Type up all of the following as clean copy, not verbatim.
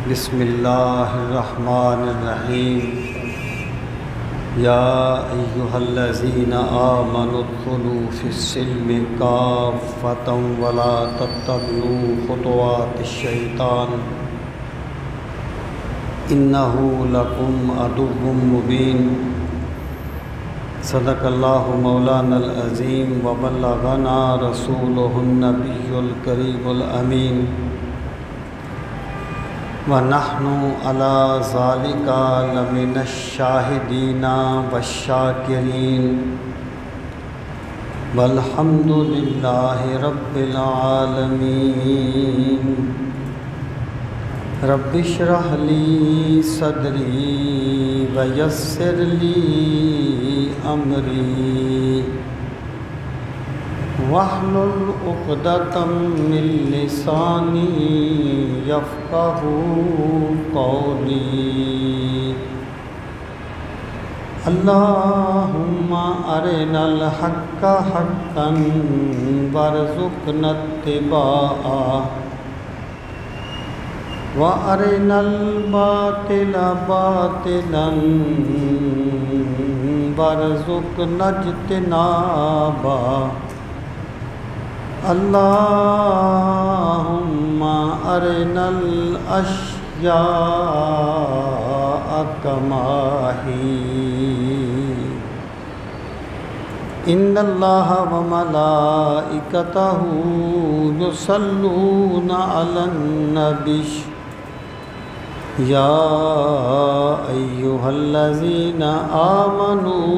بسم اللہ الرحمن الرحیم یا ایہا الذین آمنوا ادخلوا فی السلم کافۃ ولا تتبعوا خطوات الشیطان انہ لکم عدو مبین۔ صدق اللہ مولانا العظیم وبلغنا رسولہ النبی الکریم الامین وَنَحْنُ عَلَى ذَلِكَ لَمِنَ الشَّاهِدِينَ وَالشَّاكِرِينَ وَالْحَمْدُ لِلَّهِ رَبِّ الْعَالَمِينَ۔ رَبِّ اشْرَحْ لِي صَدْرِي وَيَسِّرْ لِي أَمْرِي وَاحْلُلْ عُقْدَةً مِّن لِّسَانِي يَفْقَهُوا قَوْلِي۔ اللهم أرنا الحق حقا وارزقنا اتباعه وأرنا الباطل باطلا وارزقنا اجتنابه۔ اللهم أرنا الأشياء كما هي إن الله وملائكته يصلون على النبي يا أيها الذين آمنوا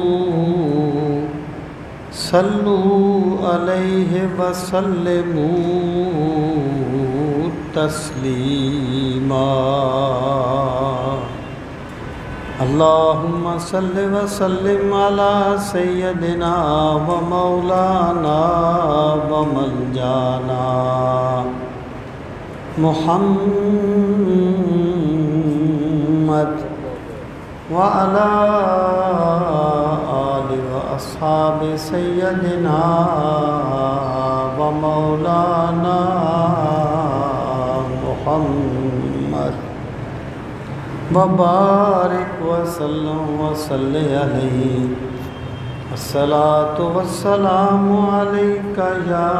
صلوا علیہ وسلموا تسلیما۔ اللہم صل وسلم علی سیدنا و مولانا و ملجانا محمد وعلی اصحاب سیدنا و مولانا محمد وبارک وسلم وصلی علیہ۔ الصلاۃ والسلام علیک یا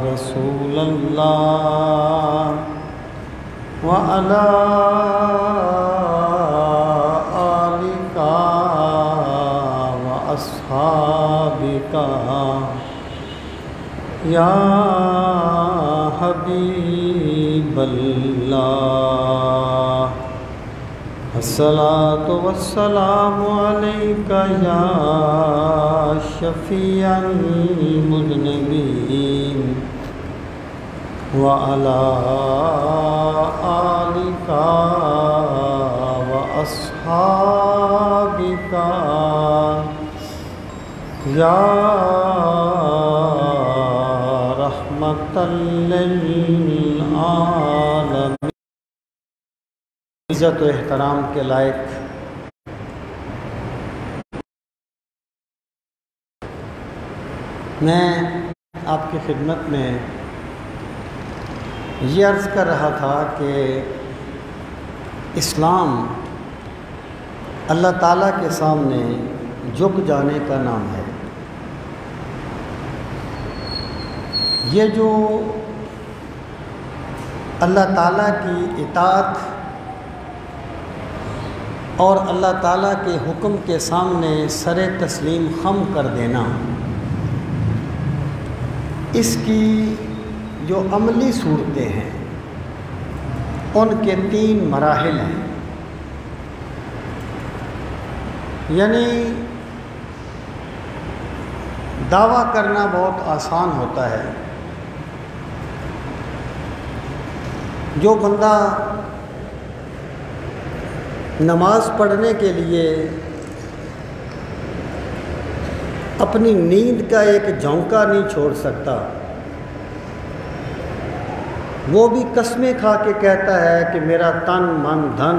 رسول اللہ وعلی اصحابک یا حبیب اللہ۔ الصلاۃ والسلام علیک یا شفیع المذنبین وعلی آلک واصحابک یا رحمت للعالمین۔ عزت و احترام کے لائق میں آپ کی خدمت میں یہ عرض کر رہا تھا کہ اسلام اللہ تعالیٰ کے سامنے جھک جانے کا نام ہے۔ یہ جو اللہ تعالیٰ کی اطاعت اور اللہ تعالیٰ کے حکم کے سامنے سر تسلیم خم کر دینا، اس کی جو عملی صورتیں ہیں ان کے 3 مراحل ہیں۔ یعنی دعویٰ کرنا بہت آسان ہوتا ہے۔ جو بندہ نماز پڑھنے کے لیے اپنی نیند کا ایک جھونکا نہیں چھوڑ سکتا، وہ بھی قسمیں کھا کے کہتا ہے کہ میرا تن من دھن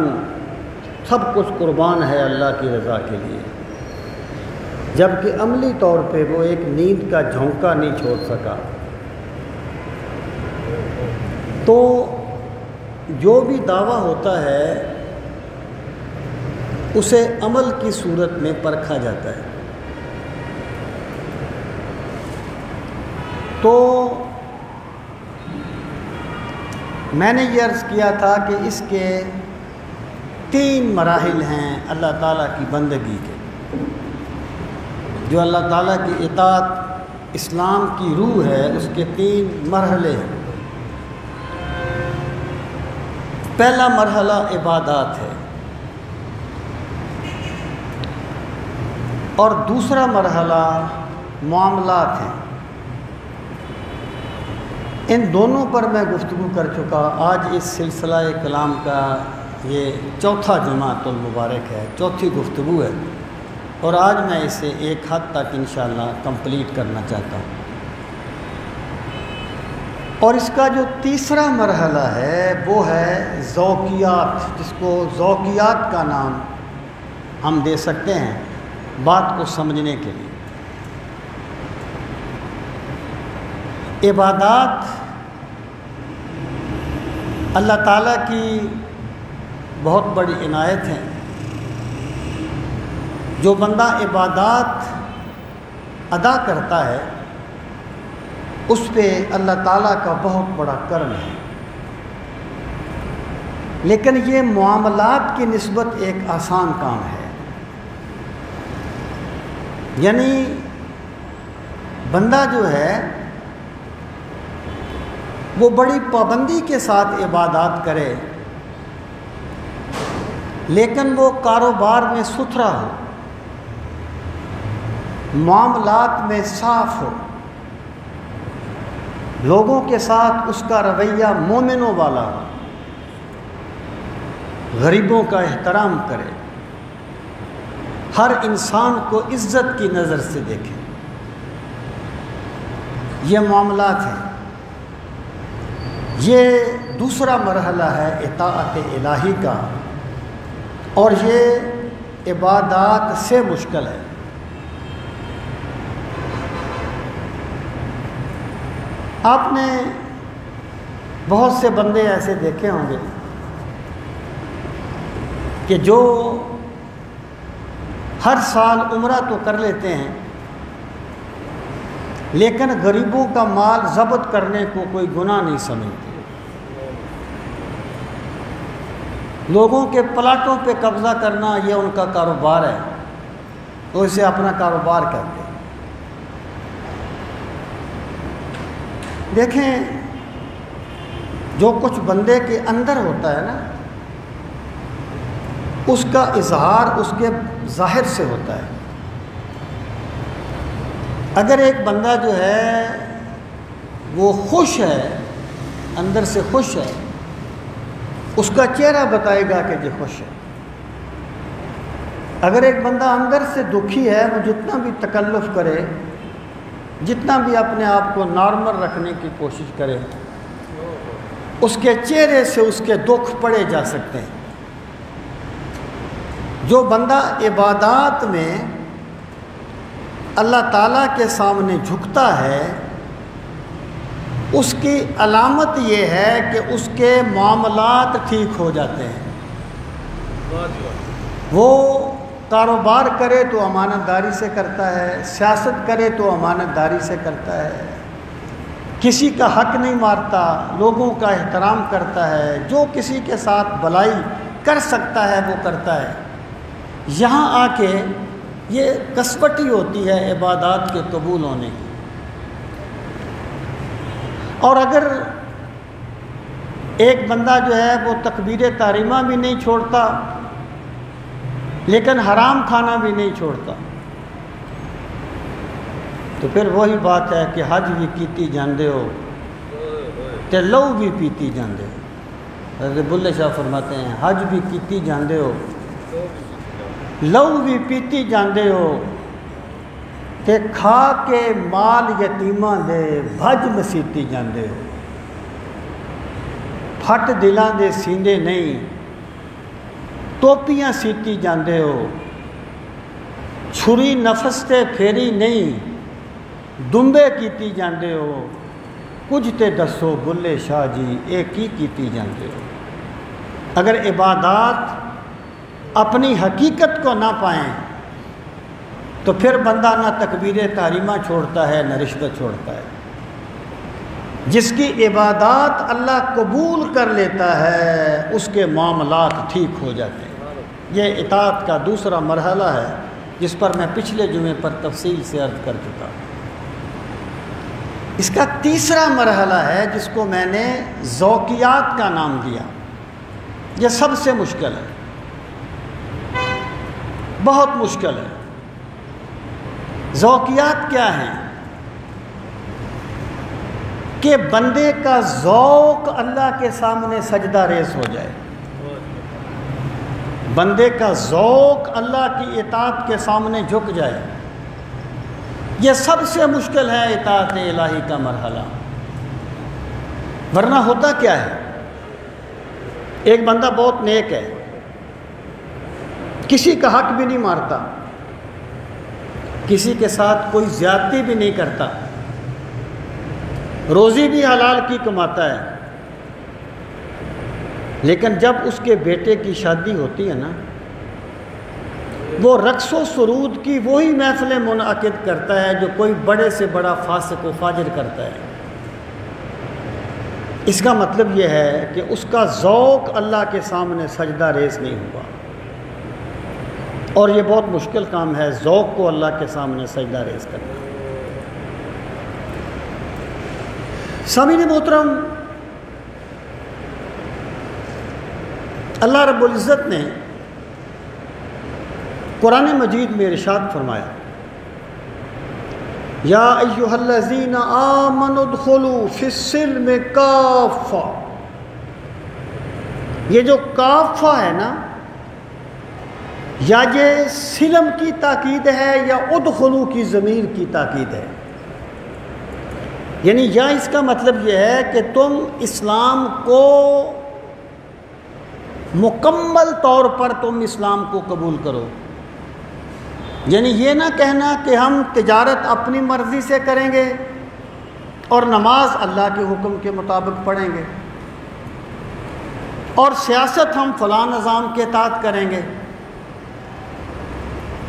سب کچھ قربان ہے اللہ کی رضا کے لیے، جبکہ عملی طور پہ وہ ایک نیند کا جھونکا نہیں چھوڑ سکا۔ تو جو بھی دعویٰ ہوتا ہے اسے عمل کی صورت میں پرکھا جاتا ہے۔ تو میں نے یہ عرض کیا تھا کہ اس کے 3 مراحل ہیں اللہ تعالیٰ کی بندگی کے، جو اللہ تعالیٰ کی اطاعت اسلام کی روح ہے اس کے 3 مرحلے ہیں۔ پہلا مرحلہ عبادات ہے، اور دوسرا مرحلہ معاملات ہیں۔ ان دونوں پر میں گفتگو کر چکا۔ آج اس سلسلہ کلام کا یہ چوتھا جمعۃ المبارک ہے، چوتھی گفتگو ہے، اور آج میں اسے ایک حد تک انشاءاللہ کمپلیٹ کرنا چاہتا ہوں۔ اور اس کا جو تیسرا مرحلہ ہے وہ ہے ذوقیات، جس کو ذوقیات کا نام ہم دے سکتے ہیں بات کو سمجھنے کے لیے۔ عبادات اللہ تعالیٰ کی بہت بڑی عنایت ہے۔ جو بندہ عبادات ادا کرتا ہے اس پہ اللہ تعالیٰ کا بہت بڑا کرم ہے، لیکن یہ معاملات کی نسبت ایک آسان کام ہے۔ یعنی بندہ جو ہے وہ بڑی پابندی کے ساتھ عبادات کرے، لیکن وہ کاروبار میں ستھرا ہو، معاملات میں صاف ہو، لوگوں کے ساتھ اس کا رویہ مومنوں والا ہو، غریبوں کا احترام کرے، ہر انسان کو عزت کی نظر سے دیکھے۔ یہ معاملات ہیں۔ یہ دوسرا مرحلہ ہے اطاعت الہی کا، اور یہ عبادات سے مشکل ہے۔ آپ نے بہت سے بندے ایسے دیکھے ہوں گے کہ جو ہر سال عمرہ تو کر لیتے ہیں، لیکن غریبوں کا مال ضبط کرنے کو کوئی گناہ نہیں سمجھتے، لوگوں کے پلاٹوں پہ قبضہ کرنا یہ ان کا کاروبار ہے، تو اسے اپنا کاروبار کرتے ہیں۔ دیکھیں جو کچھ بندے کے اندر ہوتا ہے نا، اس کا اظہار اس کے ظاہر سے ہوتا ہے۔ اگر ایک بندہ جو ہے وہ خوش ہے، اندر سے خوش ہے، اس کا چہرہ بتائے گا کہ یہ خوش ہے۔ اگر ایک بندہ اندر سے دکھی ہے، وہ جتنا بھی تکلف کرے، جتنا بھی اپنے آپ کو نارمل رکھنے کی کوشش کرے، اس کے چہرے سے اس کے دکھ پڑے جا سکتے ہیں۔ جو بندہ عبادات میں اللہ تعالیٰ کے سامنے جھکتا ہے، اس کی علامت یہ ہے کہ اس کے معاملات ٹھیک ہو جاتے ہیں۔ وہ کاروبار کرے تو امانت داری سے کرتا ہے، سیاست کرے تو امانت داری سے کرتا ہے، کسی کا حق نہیں مارتا، لوگوں کا احترام کرتا ہے، جو کسی کے ساتھ بھلائی کر سکتا ہے وہ کرتا ہے۔ یہاں آ کے یہ کسوٹی ہوتی ہے عبادات کے قبول ہونے کی۔ اور اگر ایک بندہ جو ہے وہ تکبیر تحریمہ بھی نہیں چھوڑتا، لیکن حرام کھانا بھی نہیں چھوڑتا، تو پھر وہی بات ہے کہ حج بھی کیتی جاندے ہو تے لو بھی پیتی جاندے ہو۔ حضرت بلے شاہ فرماتے ہیں حج بھی کیتی جاندے ہو، لو بھی پیتی جاندے ہو، تے کھا کے مال یتیماں دے بھج مسیتی جاندے ہو۔ پھٹ دلاں دے سیندے نہیں، ٹوپیاں سیتی جاندے ہو، چھری نفس تے پھیری نہیں، دمبے کیتی جاندے ہو، کچھ تے دسو بلے شاہ جی اے کی کیتی جاندے ہو۔ اگر عبادات اپنی حقیقت کو نہ پائیں تو پھر بندہ نہ تکبیر تحریمہ چھوڑتا ہے نہ رشوت چھوڑتا ہے۔ جس کی عبادات اللہ قبول کر لیتا ہے اس کے معاملات ٹھیک ہو جاتے ہیں۔ یہ اطاعت کا دوسرا مرحلہ ہے جس پر میں پچھلے جمعے پر تفصیل سے عرض کر چکا ہوں۔ اس کا تیسرا مرحلہ ہے جس کو میں نے ذوقیات کا نام دیا۔ یہ سب سے مشکل ہے، بہت مشکل ہے۔ ذوقیات کیا ہیں؟ کہ بندے کا ذوق اللہ کے سامنے سجدہ ریز ہو جائے، بندے کا ذوق اللہ کی اطاعت کے سامنے جھک جائے۔ یہ سب سے مشکل ہے اطاعت الہی کا مرحلہ۔ ورنہ ہوتا کیا ہے، ایک بندہ بہت نیک ہے، کسی کا حق بھی نہیں مارتا، کسی کے ساتھ کوئی زیادتی بھی نہیں کرتا، روزی بھی حلال کی کماتا ہے، لیکن جب اس کے بیٹے کی شادی ہوتی ہے نا، وہ رقص و سرود کی وہی محفلیں منعقد کرتا ہے جو کوئی بڑے سے بڑا فاسق و فاجر کرتا ہے۔ اس کا مطلب یہ ہے کہ اس کا ذوق اللہ کے سامنے سجدہ ریز نہیں ہوا، اور یہ بہت مشکل کام ہے ذوق کو اللہ کے سامنے سجدہ ریز کرنا۔ سامعین محترم، اللہ رب العزت نے قرآن مجید میں ارشاد فرمایا، یا ایھا الذین آمنوا ادخلوا فی السلم کافہ۔ یہ جو کافہ ہے نا، یا یہ سلم کی تاکید ہے یا ادخلوا کی ضمیر کی تاکید ہے، یعنی یا اس کا مطلب یہ ہے کہ تم اسلام کو مکمل طور پر تم اسلام کو قبول کرو، یعنی یہ نہ کہنا کہ ہم تجارت اپنی مرضی سے کریں گے اور نماز اللہ کے حکم کے مطابق پڑھیں گے، اور سیاست ہم فلاں نظام کے تحت کریں گے۔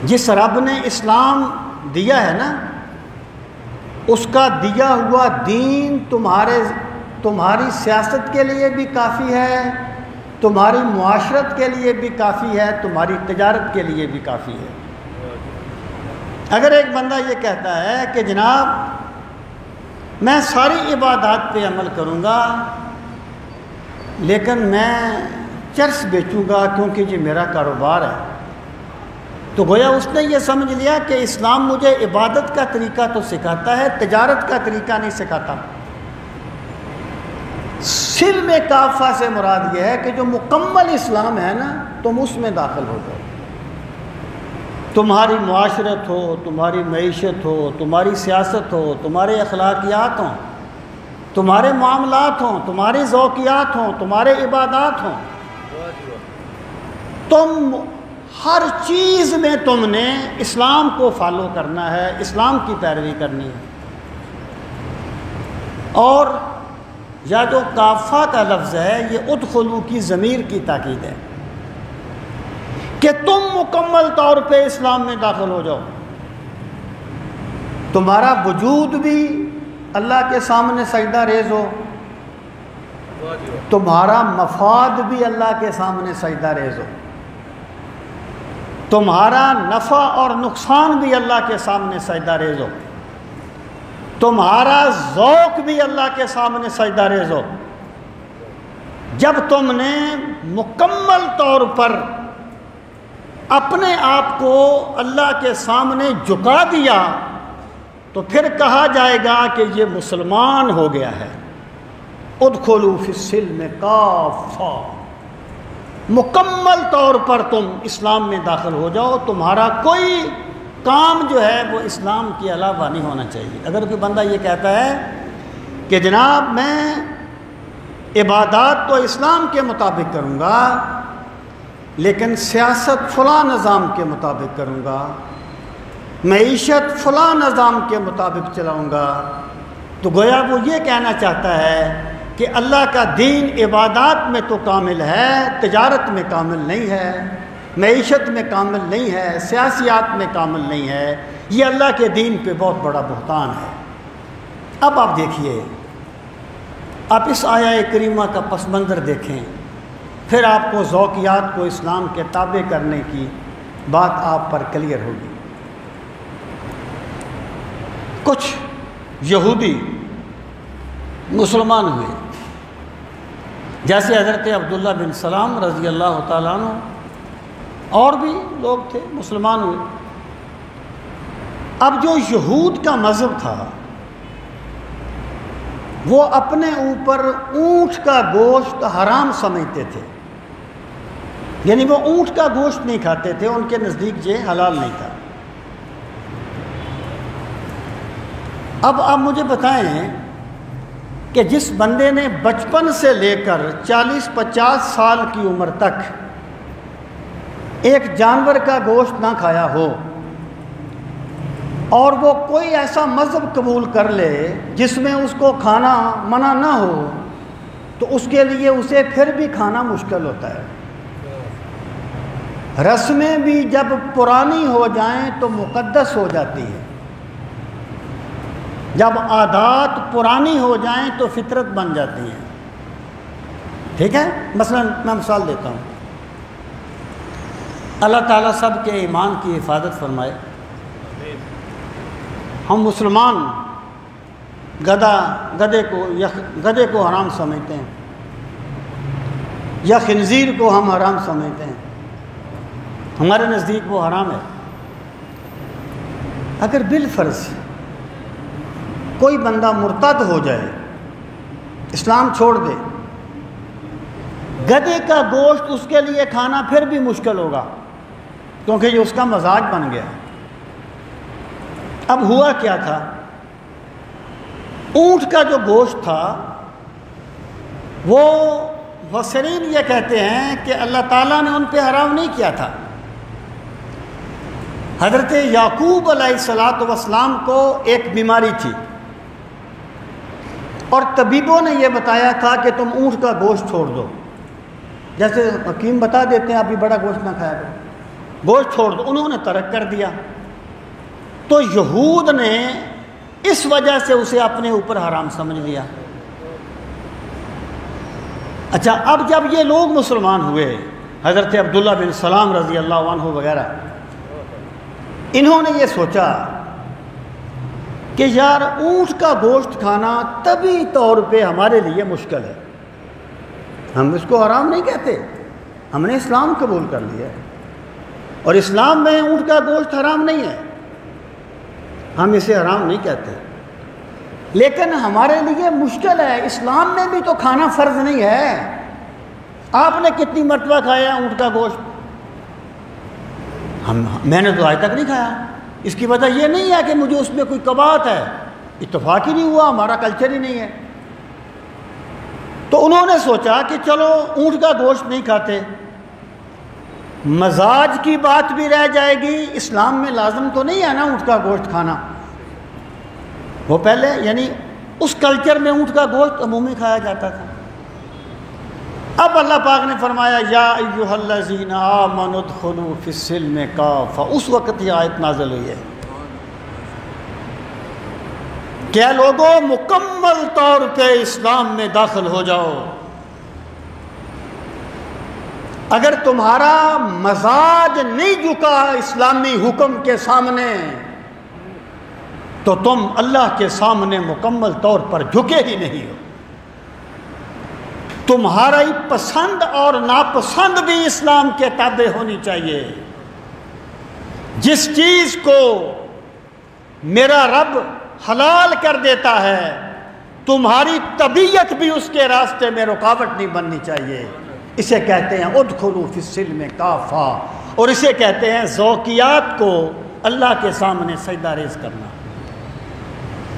جس رب نے اسلام دیا ہے نا، اس کا دیا ہوا دین تمہاری سیاست کے لیے بھی کافی ہے، تمہاری معاشرت کے لیے بھی کافی ہے، تمہاری تجارت کے لیے بھی کافی ہے۔ اگر ایک بندہ یہ کہتا ہے کہ جناب میں ساری عبادات پہ عمل کروں گا لیکن میں چرس بیچوں گا کیونکہ یہ میرا کاروبار ہے، تو گویا اس نے یہ سمجھ لیا کہ اسلام مجھے عبادت کا طریقہ تو سکھاتا ہے، تجارت کا طریقہ نہیں سکھاتا۔ سلم کافہ سے مراد یہ ہے کہ جو مکمل اسلام ہے نا، تم اس میں داخل ہو جاؤ۔ تمہاری معاشرت ہو، تمہاری معیشت ہو، تمہاری سیاست ہو، تمہارے اخلاقیات ہوں، تمہارے معاملات ہوں، تمہاری ذوقیات ہوں، تمہارے عبادات ہوں، تم ہر چیز میں تم نے اسلام کو فالو کرنا ہے، اسلام کی پیروی کرنی ہے۔ اور یا جو کافہ کا لفظ ہے یہ ادخلوا کی ضمیر کی تاکید ہے کہ تم مکمل طور پہ اسلام میں داخل ہو جاؤ، تمہارا وجود بھی اللہ کے سامنے سجدہ ریز ہو، تمہارا مفاد بھی اللہ کے سامنے سجدہ ریز ہو، تمہارا نفع اور نقصان بھی اللہ کے سامنے سجدہ ریز ہو، تمہارا ذوق بھی اللہ کے سامنے سجدہ ریز ہو۔ جب تم نے مکمل طور پر اپنے آپ کو اللہ کے سامنے جھکا دیا تو پھر کہا جائے گا کہ یہ مسلمان ہو گیا ہے۔ ادخلوا فی السلم کافہ، مکمل طور پر تم اسلام میں داخل ہو جاؤ، تمہارا کوئی کام جو ہے وہ اسلام کے علاوہ نہیں ہونا چاہیے۔ اگر کوئی بندہ یہ کہتا ہے کہ جناب میں عبادات تو اسلام کے مطابق کروں گا لیکن سیاست فلاں نظام کے مطابق کروں گا، معیشت فلاں نظام کے مطابق چلاؤں گا، تو گویا وہ یہ کہنا چاہتا ہے کہ اللہ کا دین عبادات میں تو کامل ہے، تجارت میں کامل نہیں ہے، معیشت میں کامل نہیں ہے، سیاسیات میں کامل نہیں ہے، یہ اللہ کے دین پہ بہت بڑا بہتان ہے۔ اب آپ دیکھیے، آپ اس آیہ کریمہ کا پس منظر دیکھیں، پھر آپ کو ذوقیات کو اسلام کے تابع کرنے کی بات آپ پر کلیئر ہوگی۔ کچھ یہودی مسلمان ہوئے، جیسے حضرت عبداللہ بن سلام رضی اللہ تعالیٰ عنہ، اور بھی لوگ تھے مسلمان ہوئے۔ اب جو یہود کا مذہب تھا وہ اپنے اوپر اونٹ کا گوشت حرام سمجھتے تھے، یعنی وہ اونٹ کا گوشت نہیں کھاتے تھے، ان کے نزدیک یہ حلال نہیں تھا۔ اب آپ مجھے بتائیں کہ جس بندے نے بچپن سے لے کر 40-50 سال کی عمر تک ایک جانور کا گوشت نہ کھایا ہو اور وہ کوئی ایسا مذہب قبول کر لے جس میں اس کو کھانا منع نہ ہو، تو اس کے لیے اسے پھر بھی کھانا مشکل ہوتا ہے۔ رسمیں بھی جب پرانی ہو جائیں تو مقدس ہو جاتی ہیں، جب عادات پرانی ہو جائیں تو فطرت بن جاتی ہیں۔ ٹھیک ہے، مثلا میں مثال دیتا ہوں، اللہ تعالیٰ سب کے ایمان کی حفاظت فرمائے۔ ہم مسلمان گدھے کو حرام سمجھتے ہیں یا خنزیر کو ہم حرام سمجھتے ہیں، ہمارے نزدیک وہ حرام ہے۔ اگر بالفرض کوئی بندہ مرتد ہو جائے، اسلام چھوڑ دے، گدھے کا گوشت اس کے لیے کھانا پھر بھی مشکل ہوگا، کیونکہ یہ اس کا مزاج بن گیا۔ اب ہوا کیا تھا، اونٹ کا جو گوشت تھا وہ مفسرین یہ کہتے ہیں کہ اللہ تعالیٰ نے ان پہ حرام نہیں کیا تھا۔ حضرت یعقوب علیہ السلام کو ایک بیماری تھی اور طبیبوں نے یہ بتایا تھا کہ تم اونٹ کا گوشت چھوڑ دو، جیسے حکیم بتا دیتے ہیں ابھی بڑا گوشت نہ کھایا کرو، گوشت چھوڑ دو، انہوں نے ترک کر دیا۔ تو یہود نے اس وجہ سے اسے اپنے اوپر حرام سمجھ لیا۔ اچھا، اب جب یہ لوگ مسلمان ہوئے، حضرت عبداللہ بن سلام رضی اللہ عنہ وغیرہ، انہوں نے یہ سوچا کہ یار اونٹ کا گوشت کھانا طبی طور پہ ہمارے لیے مشکل ہے، ہم اس کو حرام نہیں کہتے، ہم نے اسلام قبول کر لیا ہے اور اسلام میں اونٹ کا گوشت حرام نہیں ہے، ہم اسے حرام نہیں کہتے، لیکن ہمارے لیے مشکل ہے، اسلام میں بھی تو کھانا فرض نہیں ہے۔ آپ نے کتنی مرتبہ کھایا اونٹ کا گوشت؟ میں نے تو آج تک نہیں کھایا۔ اس کی وجہ یہ نہیں ہے کہ مجھے اس میں کوئی قباحت ہے، اتفاق ہی نہیں ہوا، ہمارا کلچر ہی نہیں ہے۔ تو انہوں نے سوچا کہ چلو اونٹ کا گوشت نہیں کھاتے، مزاج کی بات بھی رہ جائے گی، اسلام میں لازم تو نہیں ہے نا اونٹ کا گوشت کھانا۔ وہ پہلے یعنی اس کلچر میں اونٹ کا گوشت عمومی کھایا جاتا تھا۔ اب اللہ پاک نے فرمایا یا ایھا الذین آمنوا ادخلوا فی السلم کافہ، اس وقت یہ آیت نازل ہوئی ہے کہ اے لوگوں مکمل طور پہ اسلام میں داخل ہو جاؤ۔ اگر تمہارا مزاج نہیں جھکا اسلامی حکم کے سامنے تو تم اللہ کے سامنے مکمل طور پر جھکے ہی نہیں ہو۔ تمہاری پسند اور ناپسند بھی اسلام کے تابع ہونی چاہیے۔ جس چیز کو میرا رب حلال کر دیتا ہے تمہاری طبیعت بھی اس کے راستے میں رکاوٹ نہیں بننی چاہیے۔ اسے کہتے ہیں ادخلوا فی السلم کافہ، اور اسے کہتے ہیں ذوقیات کو اللہ کے سامنے سجدہ ریز کرنا۔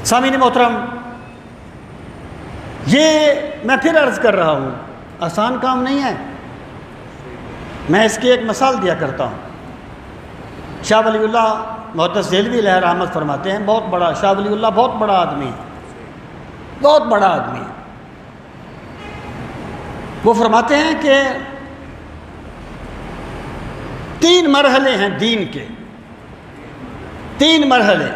سامعین محترم، یہ میں پھر عرض کر رہا ہوں، آسان کام نہیں ہے۔ میں اس کی ایک مثال دیا کرتا ہوں۔ شاہ ولی اللہ محدث دہلوی علیہ رحمت فرماتے ہیں، بہت بڑا شاہ ولی اللہ، بہت بڑا آدمی ہے، بہت بڑا آدمی ہے۔ وہ فرماتے ہیں کہ 3 مرحلے ہیں دین کے، 3 مرحلے.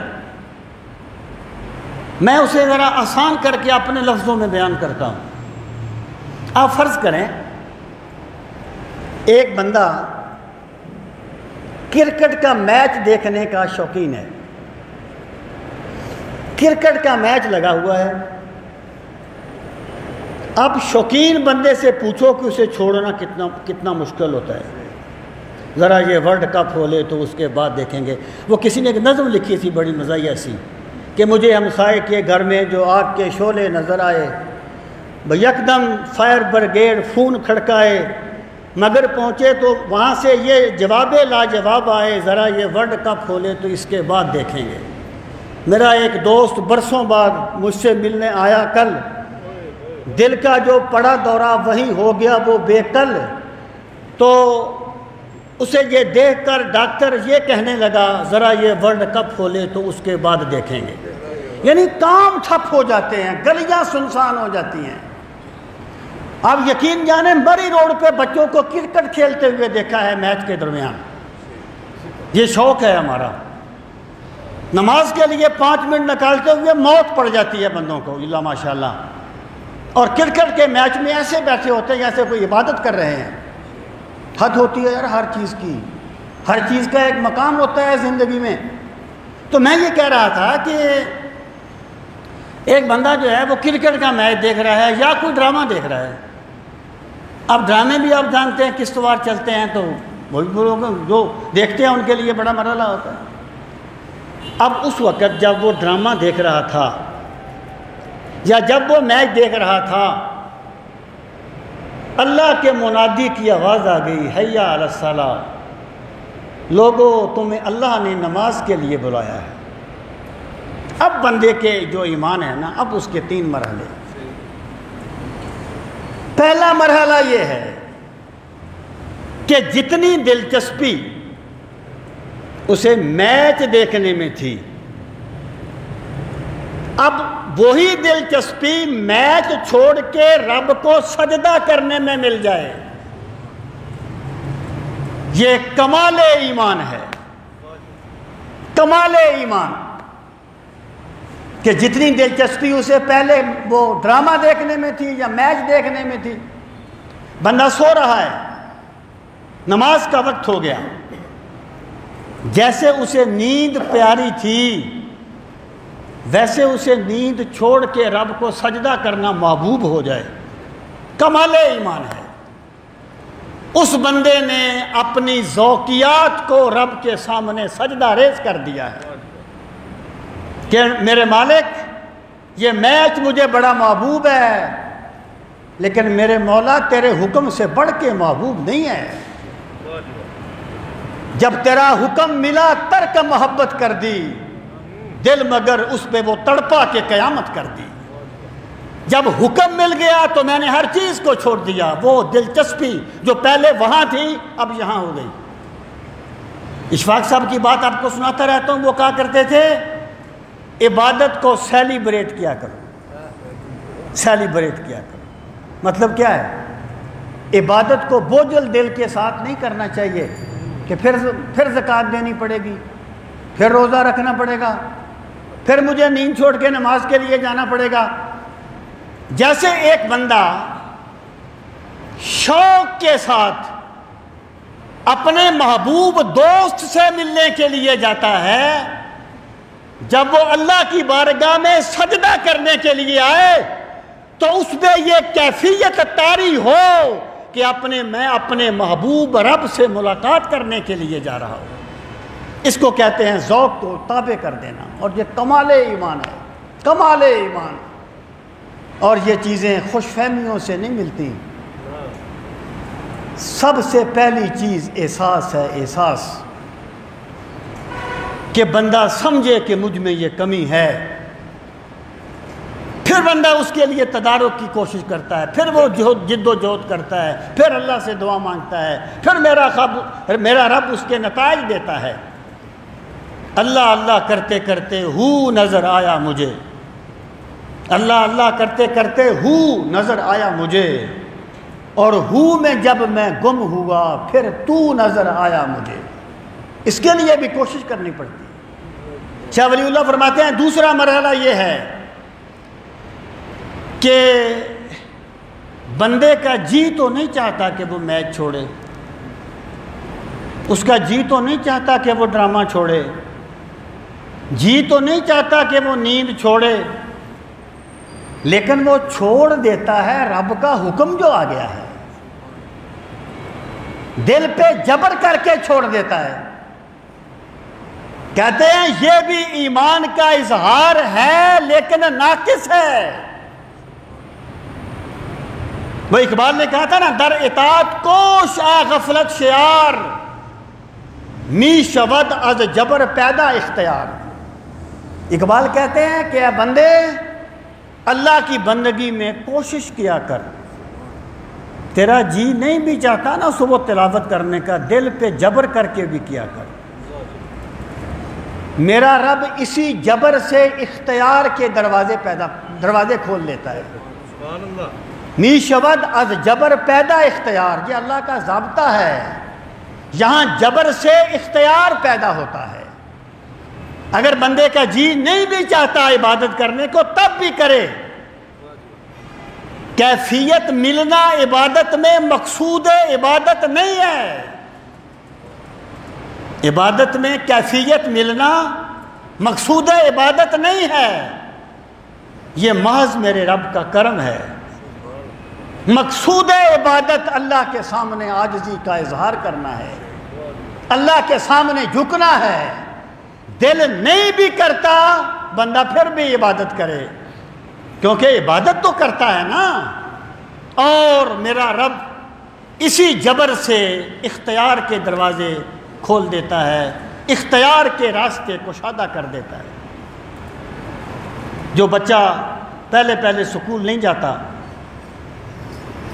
میں اسے ذرا آسان کر کے اپنے لفظوں میں بیان کرتا ہوں. آپ فرض کریں ایک بندہ کرکٹ کا میچ دیکھنے کا شوقین ہے، کرکٹ کا میچ لگا ہوا ہے. اب شوقین بندے سے پوچھو کہ اسے چھوڑنا کتنا مشکل ہوتا ہے. ذرا یہ ورلڈ کپ ہو لے تو اس کے بعد دیکھیں گے. وہ کسی نے ایک نظم لکھی تھی بڑی مزاحیہ سی کہ مجھے ہمسائے کے گھر میں جو آگ کے شعلے نظر آئے، یکدم فائر بریگیڈ فون کھڑکائے، مگر پہنچے تو وہاں سے یہ جواب لاجواب آئے، ذرا یہ ورلڈ کپ ہو لے تو اس کے بعد دیکھیں گے. میرا ایک دوست برسوں بعد مجھ سے ملنے آیا کل، دل کا جو پڑا دورہ وہیں ہو گیا وہ بے کل. تو اسے یہ دیکھ کر ڈاکٹر یہ کہنے لگا ذرا یہ ورلڈ کپ ہو لے تو اس کے بعد دیکھیں گے. یعنی کام ٹھپ ہو جاتے ہیں، گلیاں سنسان ہو جاتی ہیں. آپ یقین جانیں بری روڈ پہ بچوں کو کرکٹ کھیلتے ہوئے دیکھا ہے میچ کے درمیان. یہ شوق ہے ہمارا. نماز کے لیے 5 منٹ نکالتے ہوئے موت پڑ جاتی ہے بندوں کو اللہ ماشاءاللہ، اور کرکٹ کے میچ میں ایسے بیٹھے ہوتے ہیں جیسے کوئی عبادت کر رہے ہیں. حد ہوتی ہے یار ہر چیز کی، ہر چیز کا ایک مقام ہوتا ہے زندگی میں. تو میں یہ کہہ رہا تھا کہ ایک بندہ جو ہے وہ کرکٹ کا میچ دیکھ رہا ہے یا کوئی ڈرامہ دیکھ رہا ہے. اب ڈرامے بھی آپ جانتے ہیں قسط وار چلتے ہیں، تو وہی لوگ جو دیکھتے ہیں ان کے لیے بڑا مرحلہ ہوتا ہے. اب اس وقت جب وہ ڈرامہ دیکھ رہا تھا یا جب وہ میچ دیکھ رہا تھا، اللہ کے منادی کی آواز آ گئی، حیا علی الصلاۃ، لوگو تمہیں اللہ نے نماز کے لیے بلایا ہے. اب بندے کے جو ایمان ہے نا، اب اس کے 3 مرحلے. پہلا مرحلہ یہ ہے کہ جتنی دلچسپی اسے میچ دیکھنے میں تھی، اب وہی دلچسپی میچ چھوڑ کے رب کو سجدہ کرنے میں مل جائے. یہ کمال ایمان ہے، کمال ایمان، کہ جتنی دلچسپی اسے پہلے وہ ڈرامہ دیکھنے میں تھی یا میچ دیکھنے میں تھی. بندہ سو رہا ہے، نماز کا وقت ہو گیا، جیسے اسے نیند پیاری تھی ویسے اسے نیند چھوڑ کے رب کو سجدہ کرنا محبوب ہو جائے. کمال ایمان ہے. اس بندے نے اپنی ذوقیات کو رب کے سامنے سجدہ ریز کر دیا ہے کہ میرے مالک یہ میچ مجھے بڑا محبوب ہے، لیکن میرے مولا تیرے حکم سے بڑھ کے محبوب نہیں ہے. جب تیرا حکم ملا ترک محبت کر دی، دل مگر اس پہ وہ تڑپا کے قیامت کر دی. جب حکم مل گیا تو میں نے ہر چیز کو چھوڑ دیا. وہ دلچسپی جو پہلے وہاں تھی اب یہاں ہو گئی. اشفاق صاحب کی بات آپ کو سناتا رہتا ہوں، وہ کہا کرتے تھے عبادت کو سیلیبریٹ کیا کرو، سیلیبریٹ کیا کرو. مطلب کیا ہے؟ عبادت کو بوجھل دل کے ساتھ نہیں کرنا چاہیے کہ پھر زکوٰۃ دینی پڑے گی، پھر روزہ رکھنا پڑے گا، پھر مجھے نیند چھوڑ کے نماز کے لیے جانا پڑے گا. جیسے ایک بندہ شوق کے ساتھ اپنے محبوب دوست سے ملنے کے لیے جاتا ہے، جب وہ اللہ کی بارگاہ میں سجدہ کرنے کے لیے آئے تو اس میں یہ کیفیت طاری ہو کہ میں اپنے محبوب رب سے ملاقات کرنے کے لیے جا رہا ہوں. اس کو کہتے ہیں ذوق کو تابع کر دینا، اور یہ کمال ایمان ہے، کمال ایمان. اور یہ چیزیں خوش فہمیوں سے نہیں ملتی. سب سے پہلی چیز احساس ہے، احساس کہ بندہ سمجھے کہ مجھ میں یہ کمی ہے. پھر بندہ اس کے لیے تدارک کی کوشش کرتا ہے، پھر وہ جد و جہد کرتا ہے، پھر اللہ سے دعا مانگتا ہے، پھر میرا رب اس کے نتائج دیتا ہے. اللہ اللہ کرتے کرتے ہو نظر آیا مجھے، اللہ اللہ کرتے کرتے ہو نظر آیا مجھے، اور ہوں میں جب میں گم ہوا پھر تو نظر آیا مجھے. اس کے لیے بھی کوشش کرنی پڑتی ہے. شاہ ولی اللہ فرماتے ہیں دوسرا مرحلہ یہ ہے کہ بندے کا جی تو نہیں چاہتا کہ وہ میچ چھوڑے، اس کا جی تو نہیں چاہتا کہ وہ ڈرامہ چھوڑے، جی تو نہیں چاہتا کہ وہ نیند چھوڑے، لیکن وہ چھوڑ دیتا ہے رب کا حکم جو آ گیا ہے، دل پہ جبر کر کے چھوڑ دیتا ہے. کہتے ہیں یہ بھی ایمان کا اظہار ہے لیکن ناقص ہے. وہ اقبال نے کہا تھا نا، در اطاعت کوش آ غفلت شیار، می شود از جبر پیدا اختیار. اقبال کہتے ہیں کہ اے بندے اللہ کی بندگی میں کوشش کیا کر، تیرا جی نہیں بھی چاہتا نا صبح تلاوت کرنے کا، دل پہ جبر کر کے بھی کیا کر. میرا رب اسی جبر سے اختیار کے دروازے کھول لیتا ہے. می شود از جبر پیدا اختیار، یہ اللہ کا ضابطہ ہے. یہاں جبر سے اختیار پیدا ہوتا ہے. اگر بندے کا جی نہیں بھی چاہتا عبادت کرنے کو تب بھی کرے. کیفیت ملنا عبادت میں مقصود عبادت نہیں ہے. عبادت میں کیفیت ملنا مقصود عبادت نہیں ہے، یہ محض میرے رب کا کرم ہے. مقصود عبادت اللہ کے سامنے عاجزی کا اظہار کرنا ہے، اللہ کے سامنے جھکنا ہے. دل نہیں بھی کرتا بندہ پھر بھی عبادت کرے، کیونکہ عبادت تو کرتا ہے نا. اور میرا رب اسی جبر سے اختیار کے دروازے کھول دیتا ہے، اختیار کے راستے کشادہ کر دیتا ہے. جو بچہ پہلے سکول نہیں جاتا،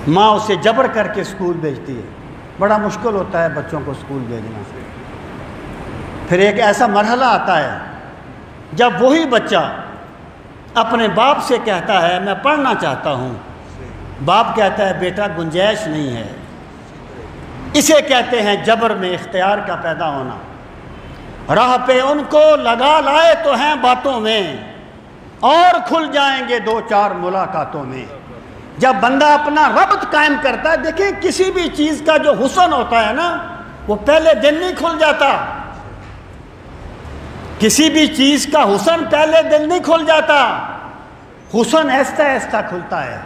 ماں اسے جبر کر کے سکول بھیجتی ہے. بڑا مشکل ہوتا ہے بچوں کو سکول بھیجنا. پھر ایک ایسا مرحلہ آتا ہے جب وہی بچہ اپنے باپ سے کہتا ہے میں پڑھنا چاہتا ہوں. باپ کہتا ہے بیٹا گنجائش نہیں ہے. اسے کہتے ہیں جبر میں اختیار کا پیدا ہونا. راہ پہ ان کو لگا لائے تو ہیں باتوں میں، اور کھل جائیں گے دو چار ملاقاتوں میں. جب بندہ اپنا ربط قائم کرتا ہے، دیکھیں کسی بھی چیز کا جو حسن ہوتا ہے نا وہ پہلے دن نہیں کھل جاتا. کسی بھی چیز کا حسن پہلے دن نہیں کھل جاتا، حسن ایسا ایسا کھلتا ہے.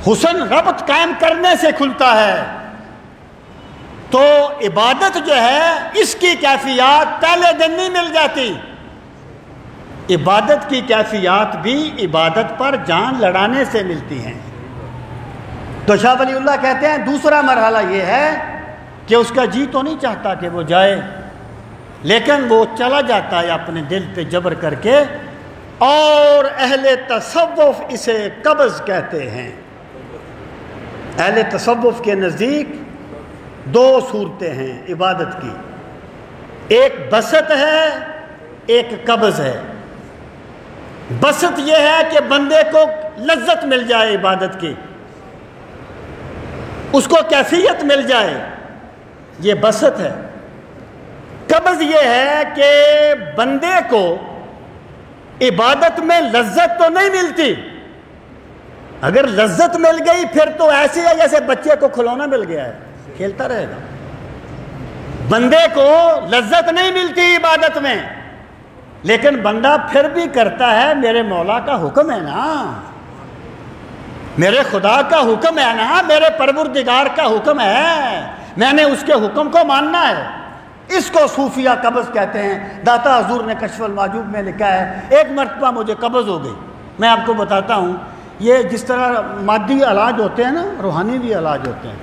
حسن ربط قائم کرنے سے کھلتا ہے. تو عبادت جو ہے اس کی کیفیات پہلے دن نہیں مل جاتی. عبادت کی کیفیات بھی عبادت پر جان لڑانے سے ملتی ہیں. تو شاہ ولی اللہ کہتے ہیں دوسرا مرحلہ یہ ہے کہ اس کا جی تو نہیں چاہتا کہ وہ جائے، لیکن وہ چلا جاتا ہے اپنے دل پہ جبر کر کے. اور اہل تصوف اسے قبض کہتے ہیں. اہل تصوف کے نزدیک دو صورتیں ہیں عبادت کی، ایک بسط ہے ایک قبض ہے. بسط یہ ہے کہ بندے کو لذت مل جائے عبادت کی، اس کو کیفیت مل جائے، یہ بسط ہے. قبض یہ ہے کہ بندے کو عبادت میں لذت تو نہیں ملتی. اگر لذت مل گئی پھر تو ایسے ہے جیسے بچے کو کھلونا مل گیا ہے، کھیلتا رہے گا. بندے کو لذت نہیں ملتی عبادت میں، لیکن بندہ پھر بھی کرتا ہے. میرے مولا کا حکم ہے نا، میرے خدا کا حکم ہے نا، میرے پروردگار کا حکم ہے، میں نے اس کے حکم کو ماننا ہے. اس کو صوفیہ قبض کہتے ہیں. داتا حضور نے کشف المحجوب میں لکھا ہے ایک مرتبہ مجھے قبض ہو گئی. میں آپ کو بتاتا ہوں، یہ جس طرح مادی علاج ہوتے ہیں نا، روحانی بھی علاج ہوتے ہیں.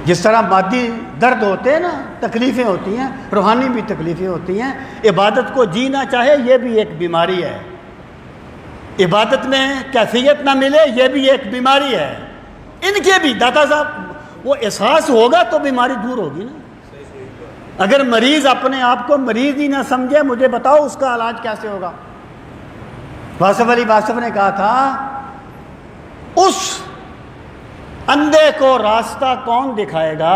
جس طرح مادی درد ہوتے ہیں نا، تکلیفیں ہوتی ہیں، روحانی بھی تکلیفیں ہوتی ہیں. عبادت کو جی نہ چاہے یہ بھی ایک بیماری ہے. عبادت میں کیفیت نہ ملے یہ بھی ایک بیماری ہے. ان کے بھی داتا صاحب وہ احساس ہوگا تو بیماری دور ہوگی نا. اگر مریض اپنے آپ کو مریض ہی نہ سمجھے، مجھے بتاؤ اس کا علاج کیسے ہوگا. واصف علی واصف نے کہا تھا اس اندھے کو راستہ کون دکھائے گا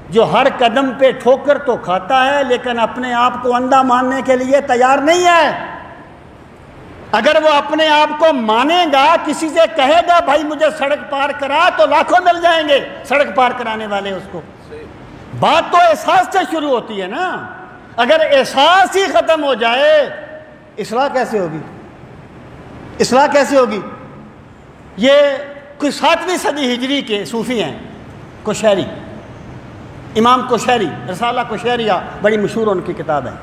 جو ہر قدم پہ ٹھوکر تو کھاتا ہے لیکن اپنے آپ کو اندھا ماننے کے لیے تیار نہیں ہے؟ اگر وہ اپنے آپ کو مانے گا، کسی سے کہے گا بھائی مجھے سڑک پار کرا، تو لاکھوں مل جائیں گے سڑک پار کرانے والے اس کو۔ بات تو احساس سے شروع ہوتی ہے نا۔ اگر احساس ہی ختم ہو جائے، اصلاح کیسے ہوگی؟ اصلاح کیسے ہوگی؟ یہ کوئی 7ویں صدی ہجری کے صوفی ہیں، کوشیری، امام کوشیری، رسالہ کوشیریہ بڑی مشہور ان کی کتاب ہے۔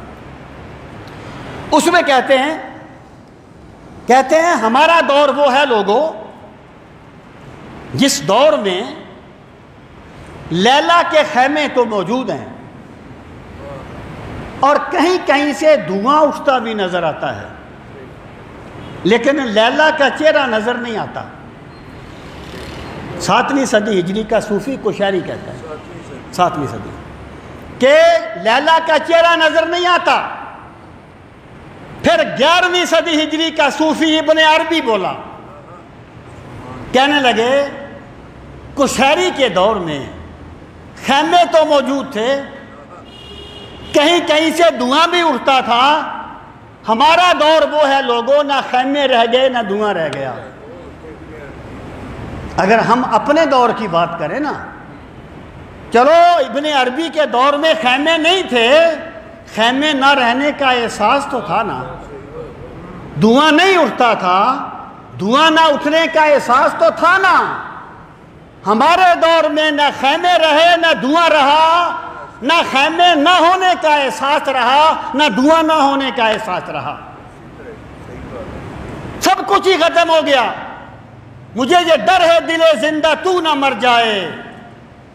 اس میں کہتے ہیں ہمارا دور وہ ہے لوگوں جس دور میں لیلا کے خیمے تو موجود ہیں اور کہیں کہیں سے دھواں اٹھتا بھی نظر آتا ہے، لیکن لیلا کا چہرہ نظر نہیں آتا۔ 7ویں صدی ہجری کا صوفی کوشیری کہتا ہے، 7ویں صدی، کہ لیلا کا چہرہ نظر نہیں آتا۔ پھر 11ویں صدی ہجری کا صوفی ابن عربی بولا، کہنے لگے کوشیری کے دور میں خیمے تو موجود تھے، کہیں کہیں سے دھواں بھی اٹھتا تھا، ہمارا دور وہ ہے لوگوں نہ خیمے رہ گئے نہ دھواں رہ گیا۔ اگر ہم اپنے دور کی بات کریں نا، چلو ابن عربی کے دور میں خیمے نہیں تھے، خیمے نہ رہنے کا احساس تو تھا نا، دھواں نہیں اٹھتا تھا، دھواں نہ اٹھنے کا احساس تو تھا نا۔ ہمارے دور میں نہ خیمے رہے نہ دھواں رہا، نہ خیمے نہ ہونے کا احساس رہا نہ دھواں نہ ہونے کا احساس رہا، سب کچھ ہی ختم ہو گیا۔ مجھے یہ ڈر ہے دل زندہ تو نہ مر جائے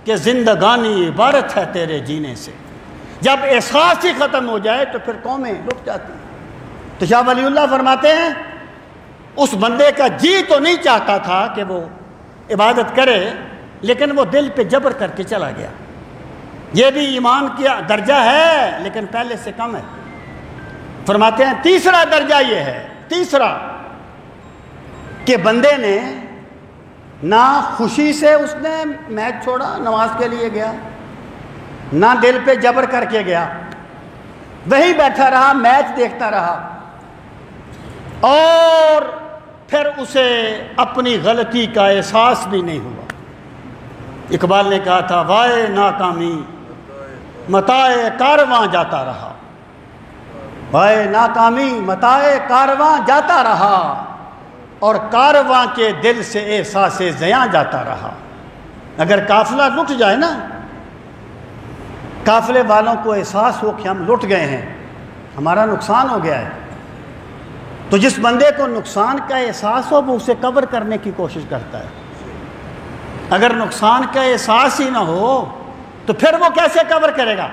کہ زندگانی عبارت ہے تیرے جینے سے۔ جب احساس ہی ختم ہو جائے تو پھر قومیں رک جاتی ہیں۔ تو شاہ ولی اللہ فرماتے ہیں اس بندے کا جی تو نہیں چاہتا تھا کہ وہ عبادت کرے، لیکن وہ دل پہ جبر کر کے چلا گیا۔ یہ بھی ایمان کا درجہ ہے لیکن پہلے سے کم ہے۔ فرماتے ہیں تیسرا درجہ یہ ہے، تیسرا کہ بندے نے نہ خوشی سے اس نے میچ چھوڑا، نماز کے لیے گیا، نہ دل پہ جبر کر کے گیا، وہی بیٹھا رہا، میچ دیکھتا رہا، اور پھر اسے اپنی غلطی کا احساس بھی نہیں ہوا۔ اقبال نے کہا تھا وائے ناکامی متائے کارواں جاتا رہا، وائے ناکامی متائے کارواں جاتا رہا، اور کارواں کے دل سے احساس زیاں جاتا رہا۔ اگر قافلہ لٹ جائے نا، قافلے والوں کو احساس ہو کہ ہم لٹ گئے ہیں، ہمارا نقصان ہو گیا ہے، تو جس بندے کو نقصان کا احساس ہو وہ اسے کور کرنے کی کوشش کرتا ہے۔ اگر نقصان کا احساس ہی نہ ہو تو پھر وہ کیسے کور کرے گا؟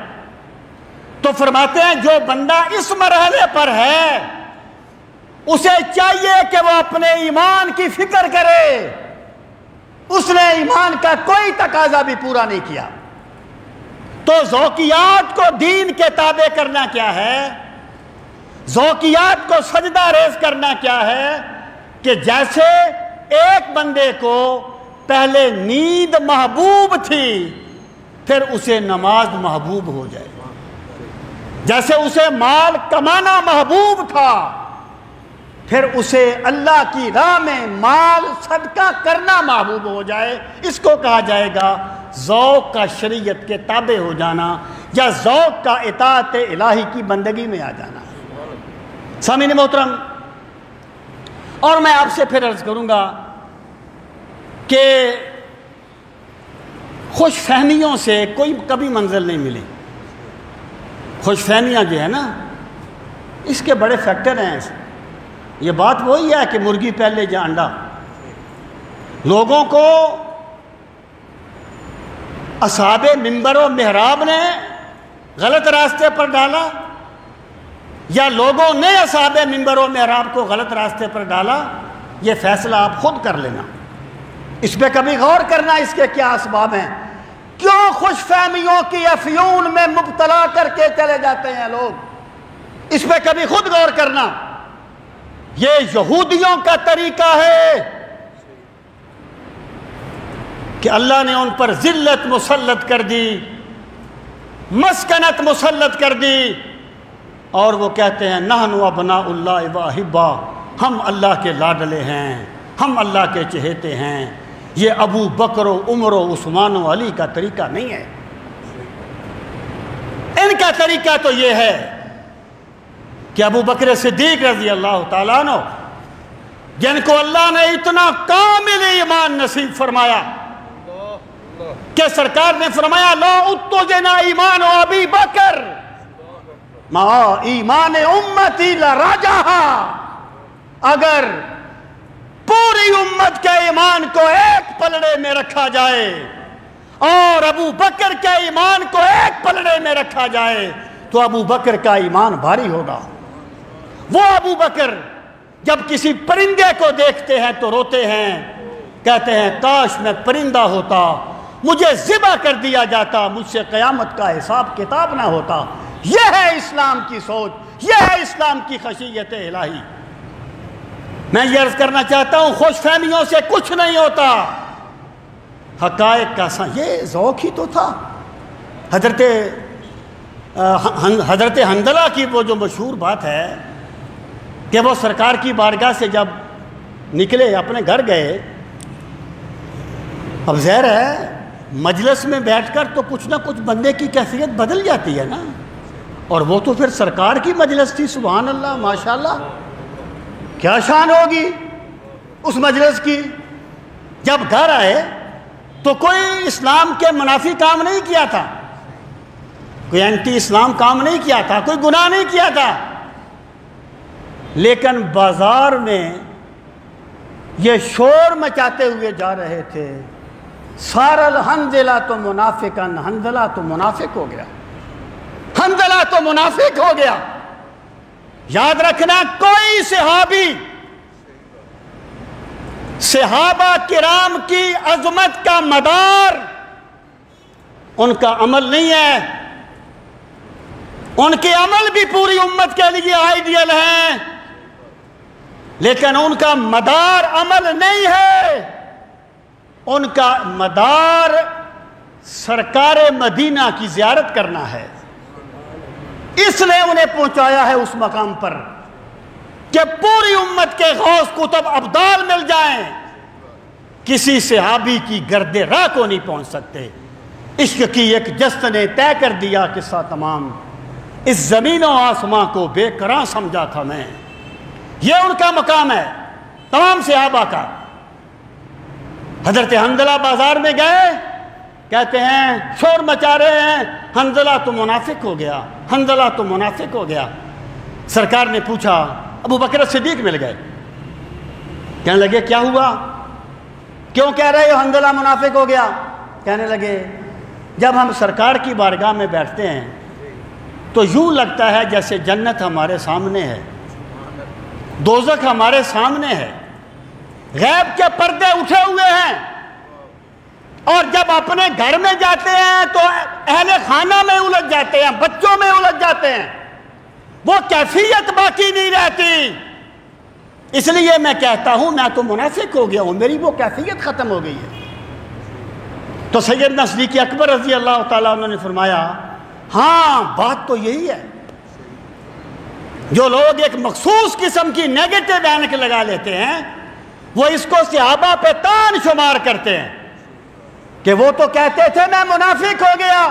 تو فرماتے ہیں جو بندہ اس مرحلے پر ہے اسے چاہیے کہ وہ اپنے ایمان کی فکر کرے۔ اس نے ایمان کا کوئی تقاضا بھی پورا نہیں کیا، تو ذوقیات کو دین کے تابع کرنا کیا ہے؟ ذوقیات کو سجدہ ریز کرنا کیا ہے؟ کہ جیسے ایک بندے کو پہلے نیند محبوب تھی پھر اسے نماز محبوب ہو جائے، جیسے اسے مال کمانا محبوب تھا پھر اسے اللہ کی راہ میں مال صدقہ کرنا محبوب ہو جائے۔ اس کو کہا جائے گا ذوق کا شریعت کے تابع ہو جانا، یا ذوق کا اطاعت الہی کی بندگی میں آ جانا۔ سامعین محترم، اور میں آپ سے پھر عرض کروں گا کہ خوش فہمیوں سے کوئی کبھی منزل نہیں ملی۔ خوش فہمیاں جو ہے نا، اس کے بڑے فیکٹر ہیں۔ یہ بات وہی ہے کہ مرغی پہلے یا انڈا۔ لوگوں کو اصحاب منبر و محراب نے غلط راستے پر ڈالا، یا لوگوں نے اصحاب منبر و محراب کو غلط راستے پر ڈالا، یہ فیصلہ آپ خود کر لینا۔ اس پہ کبھی غور کرنا اس کے کیا اسباب ہیں، کیوں خوش فہمیوں کی افیون میں مبتلا کر کے چلے جاتے ہیں لوگ، اس پہ کبھی خود غور کرنا۔ یہ یہودیوں کا طریقہ ہے، کہ اللہ نے ان پر ذلت مسلط کر دی، مسکنت مسلط کر دی، اور وہ کہتے ہیں نحن ابناء اللہ و احبا، ہم اللہ کے لاڈلے ہیں، ہم اللہ کے چہیتے ہیں۔ یہ ابو بکر و عمر و عثمان و علی کا طریقہ نہیں ہے، ان کا طریقہ تو یہ ہے کہ ابو بکر صدیق رضی اللہ تعالیٰ عنہ، جن کو اللہ نے اتنا کامل ایمان نصیب فرمایا کہ سرکار نے فرمایا لو اتزن ایمان ابی بکر ما ایمان امتی لراجہا، اگر پوری امت کے ایمان کو ایک پلڑے میں رکھا جائے اور ابو بکر کے ایمان کو ایک پلڑے میں رکھا جائے تو ابو بکر کا ایمان بھاری ہوگا۔ وہ ابو بکر جب کسی پرندے کو دیکھتے ہیں تو روتے ہیں، کہتے ہیں کاش میں پرندہ ہوتا، مجھے ذبح کر دیا جاتا، مجھ سے قیامت کا حساب کتاب نہ ہوتا۔ یہ ہے اسلام کی سوچ، یہ ہے اسلام کی خشیت الہی۔ میں یہ عرض کرنا چاہتا ہوں خوش فہمیوں سے کچھ نہیں ہوتا، حقائق کا یہ ذوق ہی تو تھا۔ حضرت حنظلہ کی وہ جو مشہور بات ہے کہ وہ سرکار کی بارگاہ سے جب نکلے اپنے گھر گئے، اب ظاہر ہے مجلس میں بیٹھ کر تو کچھ نہ کچھ بندے کی کیفیت بدل جاتی ہے نا، اور وہ تو پھر سرکار کی مجلس تھی، سبحان اللہ ماشاءاللہ، کیا شان ہوگی اس مجلس کی۔ جب گھر آئے تو کوئی اسلام کے منافی کام نہیں کیا تھا، کوئی اینٹی اسلام کام نہیں کیا تھا، کوئی گناہ نہیں کیا تھا، لیکن بازار میں یہ شور مچاتے ہوئے جا رہے تھے، سارا الحنظلہ تو منافقن، حنظلہ تو منافق ہو گیا، حنظلہ تو منافق ہو گیا۔ یاد رکھنا کوئی صحابہ کرام کی عظمت کا مدار ان کا عمل نہیں ہے، ان کے عمل بھی پوری امت کے لیے آئیڈیل ہیں، لیکن ان کا مدار عمل نہیں ہے، ان کا مدار سرکار مدینہ کی زیارت کرنا ہے۔ اس نے انہیں پہنچایا ہے اس مقام پر کہ پوری امت کے غوث کتب ابدال مل جائیں، کسی صحابی کی گرد راہ کو نہیں پہنچ سکتے۔ عشق کی ایک جست نے طے کر دیا قصہ تمام، اس زمین و آسمان کو بے قرار سمجھا تھا میں۔ یہ ان کا مقام ہے تمام صحابہ کا۔ حضرت حنظلہ بازار میں گئے، کہتے ہیں شور مچا رہے ہیں، حنظلہ تو منافق ہو گیا، حنظلہ تو منافق ہو گیا۔ سرکار نے پوچھا، ابو بکر صدیق مل گئے، کہنے لگے کیا ہوا، کیوں کہہ رہے ہو حنظلہ منافق ہو گیا؟ کہنے لگے جب ہم سرکار کی بارگاہ میں بیٹھتے ہیں تو یوں لگتا ہے جیسے جنت ہمارے سامنے ہے، دوزخ ہمارے سامنے ہے، غیب کے پردے اٹھے ہوئے ہیں، اور جب اپنے گھر میں جاتے ہیں تو اہل خانہ میں الجھ جاتے ہیں، بچوں میں الجھ جاتے ہیں، وہ کیفیت باقی نہیں رہتی۔ اس لیے میں کہتا ہوں میں تو منافق ہو گیا ہوں، میری وہ کیفیت ختم ہو گئی ہے۔ تو سیدنا صدیق اکبر رضی اللہ تعالیٰ عنہ نے فرمایا ہاں بات تو یہی ہے، جو لوگ ایک مخصوص قسم کی نیگیٹو اینک لگا لیتے ہیں وہ اس کو صحابہ پہ تان شمار کرتے ہیں کہ وہ تو کہتے تھے میں منافق ہو گیا،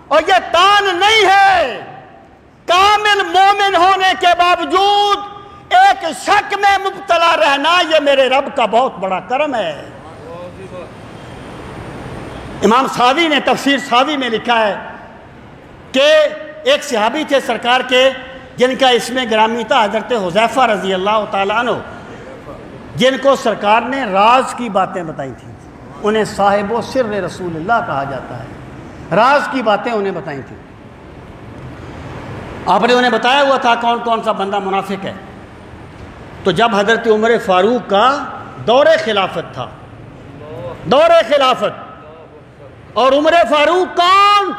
اور یہ تان نہیں ہے، کامل مومن ہونے کے باوجود ایک شک میں مبتلا رہنا یہ میرے رب کا بہت بڑا کرم ہے۔ امام ساوی نے تفسیر ساوی میں لکھا ہے کہ ایک صحابی تھے سرکار کے جن کا اسم گرامی تھا حضرت حذیفہ رضی اللہ تعالیٰ عنہ، جن کو سرکار نے راز کی باتیں بتائی تھیں، انہیں صاحب و سر رسول اللہ کہا جاتا ہے، راز کی باتیں انہیں بتائی تھیں۔ آپ نے انہیں بتایا ہوا تھا کون کون سا بندہ منافق ہے۔ تو جب حضرت عمر فاروق کا دور خلافت تھا، دور خلافت، اور عمر فاروق کون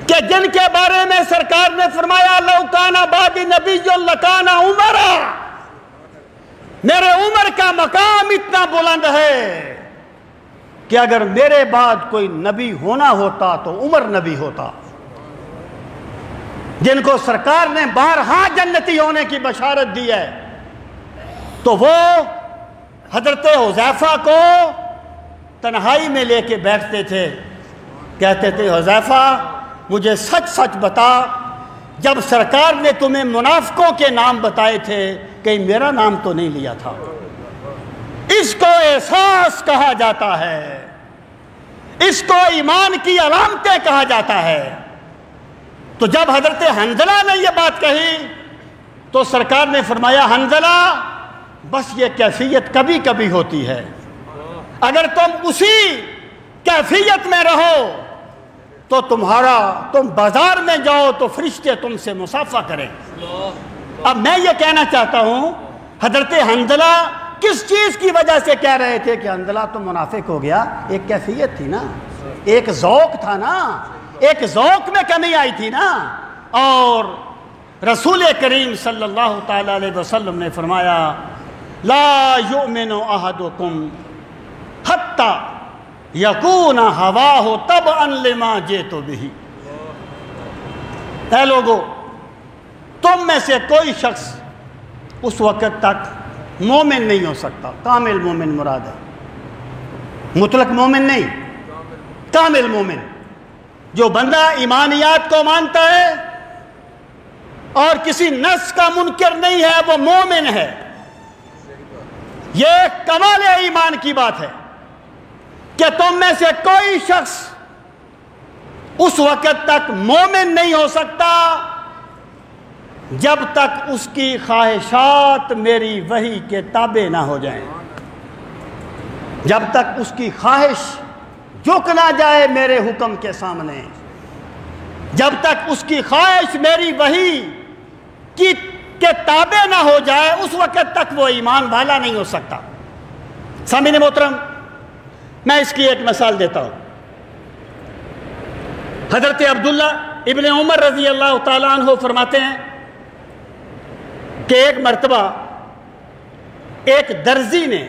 کہ جن کے بارے میں سرکار نے فرمایا لو کان بعدی نبی لکان عمر، میرے عمر کا مقام اتنا بلند ہے کہ اگر میرے بعد کوئی نبی ہونا ہوتا تو عمر نبی ہوتا، جن کو سرکار نے بارہا جنتی ہونے کی بشارت دی ہے، تو وہ حضرت حذیفہ کو تنہائی میں لے کے بیٹھتے تھے، کہتے تھے حذیفہ مجھے سچ سچ بتا، جب سرکار نے تمہیں منافقوں کے نام بتائے تھے کہیں میرا نام تو نہیں لیا تھا؟ اس کو احساس کہا جاتا ہے، اس کو ایمان کی علامتیں کہا جاتا ہے۔ تو جب حضرت حنظلہ نے یہ بات کہی تو سرکار نے فرمایا حنظلہ بس یہ کیفیت کبھی کبھی ہوتی ہے، اگر تم اسی کیفیت میں رہو تو تم بازار میں جاؤ تو فرشتے تم سے مصافحہ کریں۔ اب میں یہ کہنا چاہتا ہوں حضرت حنظلہ کس چیز کی وجہ سے کہہ رہے تھے کہ حنظلہ تو منافق ہو گیا؟ ایک کیفیت تھی نا، ایک ذوق تھا نا، ایک ذوق میں کمی آئی تھی نا۔ اور رسول کریم صلی اللہ تعالی علیہ وسلم نے فرمایا لا یؤمن احدکم حتی یکون ہواہ تبعا لما جئت بہ۔ اے لوگو، تم میں سے کوئی شخص اس وقت تک مومن نہیں ہو سکتا، کامل مومن مراد ہے، مطلق مومن نہیں، کامل مومن، جو بندہ ایمانیات کو مانتا ہے اور کسی نص کا منکر نہیں ہے، وہ مومن ہے۔ یہ کمال ایمان کی بات ہے کہ تم میں سے کوئی شخص اس وقت تک مومن نہیں ہو سکتا جب تک اس کی خواہشات میری وحی کے تابع نہ ہو جائیں، جب تک اس کی خواہش جھک نہ جائے میرے حکم کے سامنے، جب تک اس کی خواہش میری وحی کے تابع نہ ہو جائے، اس وقت تک وہ ایمان والا نہیں ہو سکتا۔ سامعین محترم، میں اس کی ایک مثال دیتا ہوں۔ حضرت عبداللہ ابن عمر رضی اللہ تعالیٰ عنہ فرماتے ہیں کہ ایک مرتبہ ایک درزی نے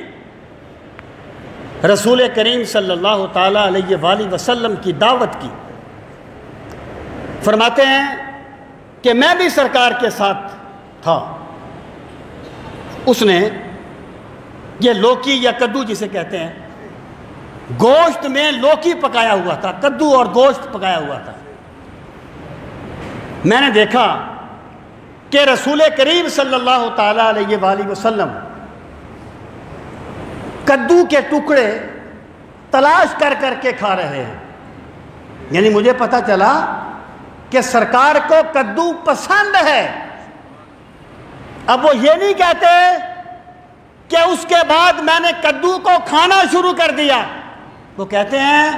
رسول کریم صلی اللہ تعالیٰ علیہ وآلہ وسلم کی دعوت کی۔ فرماتے ہیں کہ میں بھی سرکار کے ساتھ تھا۔ اس نے یہ لوکی یا کدو جسے کہتے ہیں، گوشت میں لوکی پکایا ہوا تھا، کدو اور گوشت پکایا ہوا تھا۔ میں نے دیکھا کہ رسول کریم صلی اللہ تعالیٰ علیہ وآلہ وسلم کدو کے ٹکڑے تلاش کر کر کے کھا رہے ہیں، یعنی مجھے پتہ چلا کہ سرکار کو کدو پسند ہے۔ اب وہ یہ نہیں کہتے کہ اس کے بعد میں نے کدو کو کھانا شروع کر دیا، وہ کہتے ہیں